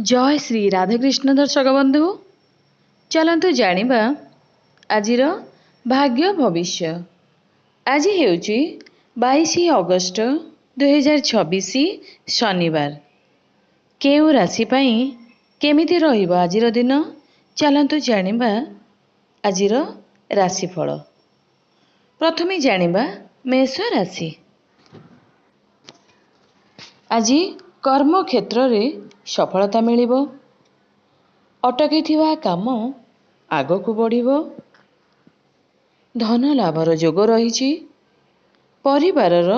जय श्री राधाकृष्ण दर्शक बंधु चलतु जानिबा आजिर भाग्य भविष्य। आज हेउची 22 अगस्त 2026 शनिवार। केउ राशि पाई केमिति रहिबो आजिर दिन चलतु जानिबा आजिर राशिफल। प्रथमे जानिबा मेष राशि। आज कर्म क्षेत्र रे सफलता मिलिबो। अटकी काम आगकू बढ़िबो। धन लाभर जोग रहिछि। परिवारर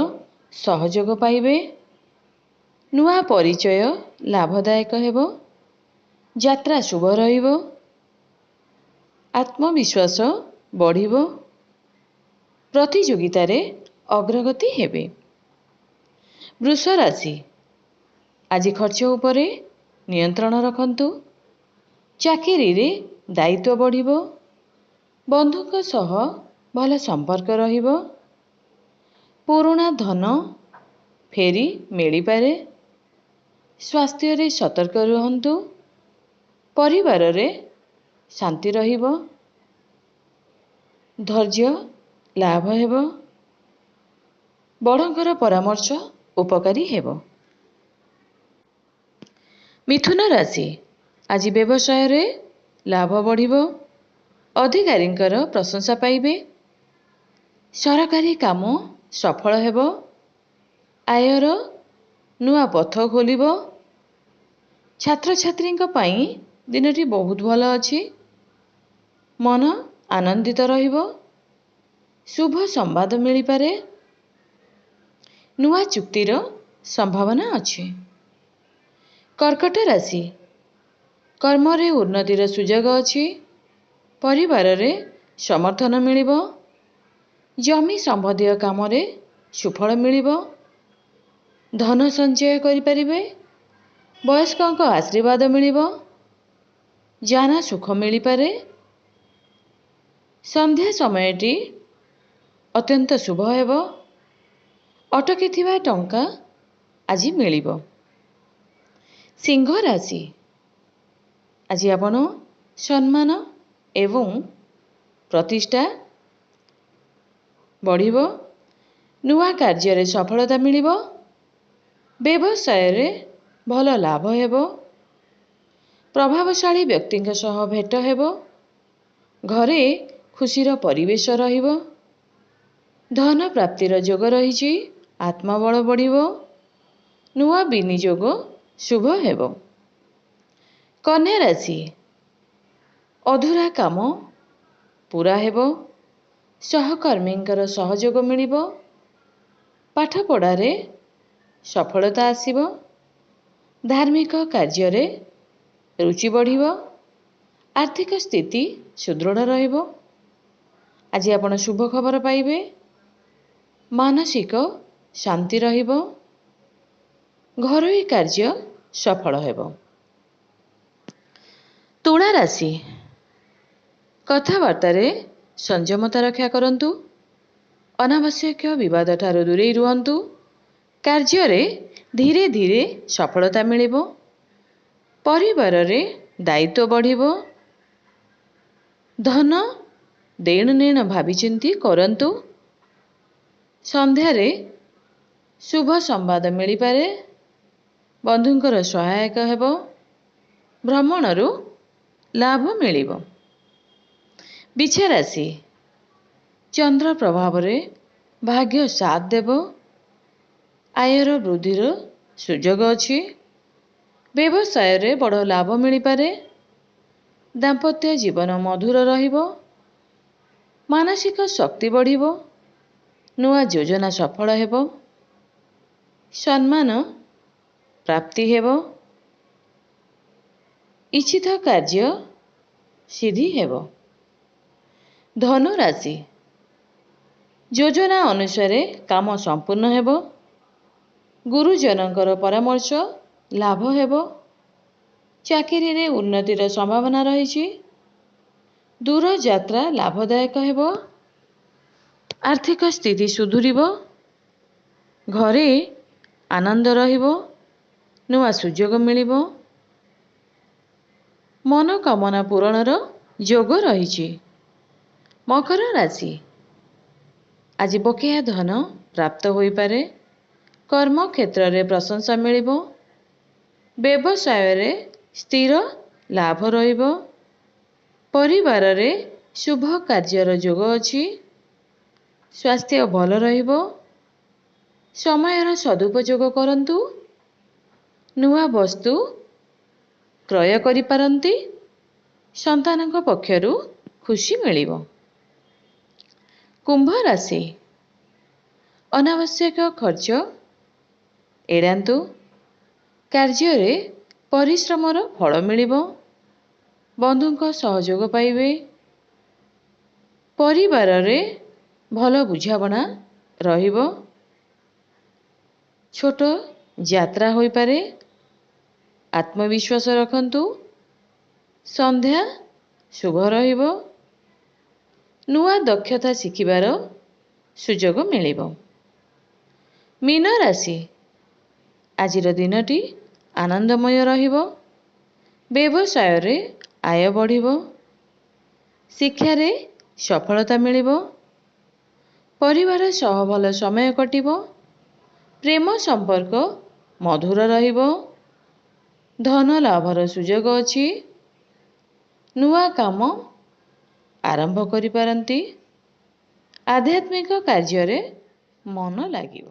सहयोग पाइबे। नुआ परिचय लाभदायक हेबो। यात्रा शुभ रहिबो। आत्मविश्वास बढ़िबो। प्रतियोगिता रे अग्रगति हेबे। वृष राशि। आज खर्च उपरे नियंत्रण रखंतु। चाकरी रे दायित्व बढ़िबो। बंधुक सह भल संपर्क रहिबो। पुराना धन फेरी मिली पारे। स्वास्थ्य रे सतर्क रहंतु। परिवार रे शांति रहिबो। धैर्य लाभ हेबो। बड़ंकर परामर्श उपकारी हेबो। मिथुन राशि। आज व्यवसाय रे लाभ बढ़िबो। अधिकारींकर प्रशंसा पाइबे। सरकारी काम सफल हेबो। आयर नुआ पथ खोलिबो। छात्र छात्रींक पाई दिनटी बहुत भल अछि। मन आनंदित रहिबो। शुभ संवाद मिली पारे। नुआ चुक्तिर संभावना अछि। कर्कट राशि। कर्म रे उन्नतिर सुजोग अछि। परिवार रे समर्थन मिलिबो। जमी संबंधी काम रे सुफल मिलिबो। धन संचय करि परिबे। वयस्कଙ୍କ आशीर्वाद मिलिबो। जाना सुख मिली पारे। संध्या समयटी अत्यंत शुभ हेबो। अटकी थिबा टंका आज मिलिबो। सिंह राशि। आज आपण सम्मान एवं प्रतिष्ठा बढ़िबो। नुआ कार्य रे सफलता मिलिबो। व्यवसाय रे भल लाभ हेबो। प्रभावशाली व्यक्तिंक सह भेट हेबो। घरे खुशीर परिवेश रहिबो। धन प्राप्तिर जोग रहिछि। आत्मबल बढ़िबो। नुआ विनियोग शुभ हेबो। कन्या राशि। अधूरा काम पूरा हेबो। सहकर्मींकर सहयोग मिलिबो। पाठ पढ़ारे सफलता आसिबो। धार्मिक कार्य रे रुचि बढ़िबो। आर्थिक स्थिति सुदृढ़ रहिबो। आज आपण शुभ खबर पाइबे। मानसिक शांति रहिबो। घरोई कार्य सफल हेबो। तुला राशि। कथावार्ता रे संयमता रक्षा करंतु। अनावश्यक विवाद ठारू दूरे रुहंतु। कार्य रे धीरे धीरे सफलता मिलिबो। परिवार रे दायित्व बढ़िबो। धन देण नेण भावी चिंती करंतु। संध्या रे शुभ संवाद मिली पारे। बंधुंकर सहायक हेबो। भ्रमणरू लाभ मिलिबो। बिछा राशि। चंद्र प्रभाव रे भाग्य साथ देबो। आयर वृद्धिर सुजोग अछि। व्यवसाय रे बड़ लाभ मिली पारे। दाम्पत्य जीवन मधुर रहिबो। मानसिक शक्ति बढ़िबो। नुआ योजना सफल हेबो। सम्मान प्राप्ति हेबो। इच्छित कार्य सिद्धि हेबो। धनु राशि। योजना अनुसार काम संपूर्ण हेबो। गुरुजनकर परामर्श लाभ हेबो। चाकरी रे उन्नतिर संभावना रहिछि। दूर यात्रा लाभदायक हेबो। आर्थिक स्थिति सुधुरिबो। घरे आनंद रहिबो। नुआ सुजोग मिलिबो। ମନୋକାମନା ପୂରଣର ଯୋଗ ରହିଛି। ମକର ରାଶି, ଆଜି ବକେୟା ଧନ ପ୍ରାପ୍ତ ହୋଇପାରେ। କର୍ମକ୍ଷେତ୍ରରେ ପ୍ରଶଂସା ମିଳିବ। ବ୍ୟବସାୟରେ ସ୍ଥିର ଲାଭ ରହିବ। ପରିବାରରେ ଶୁଭ କାର୍ଯ୍ୟର ଯୋଗ ଅଛି। ସ୍ୱାସ୍ଥ୍ୟ ଭଲ ରହିବ। ସମୟର ସଦୁପଯୋଗ କରନ୍ତୁ। ନୂଆ ବସ୍ତୁ କ୍ରୟ କରିପାରନ୍ତି। ସନ୍ତାନଙ୍କ ପକ୍ଷରୁ ଖୁସି ମିଳିବ। କୁମ୍ଭ ରାଶି, ଅନାବଶ୍ୟକ ଖର୍ଚ୍ଚ ଏଡ଼ାନ୍ତୁ। କାର୍ଯ୍ୟରେ ପରିଶ୍ରମର ଫଳ ମିଳିବ। ବନ୍ଧୁଙ୍କ ସହଯୋଗ ପାଇବେ। ପରିବାରରେ ଭଲ ବୁଝାମଣା ରହିବ। ଛୋଟ ଯାତ୍ରା ହୋଇପାରେ। ଆତ୍ମବିଶ୍ୱାସ ରଖନ୍ତୁ। ସନ୍ଧ୍ୟା ଶୁଭ ରହିବ। ନୂଆ ଦକ୍ଷତା ଶିଖିବାର ସୁଯୋଗ ମିଳିବ। ମୀନ ରାଶି, ଆଜିର ଦିନଟି ଆନନ୍ଦମୟ ରହିବ। ବ୍ୟବସାୟରେ ଆୟ ବଢ଼ିବ। ଶିକ୍ଷାରେ ସଫଳତା ମିଳିବ। ପରିବାର ସହ ଭଲ ସମୟ କଟିବ। ପ୍ରେମ ସମ୍ପର୍କ ମଧୁର ରହିବ। ଧନ ଲାଭର ସୁଯୋଗ ଅଛି। ନୂଆ କାମ ଆରମ୍ଭ କରିପାରନ୍ତି। ଆଧ୍ୟାତ୍ମିକ କାର୍ଯ୍ୟରେ ମନ ଲାଗିବ।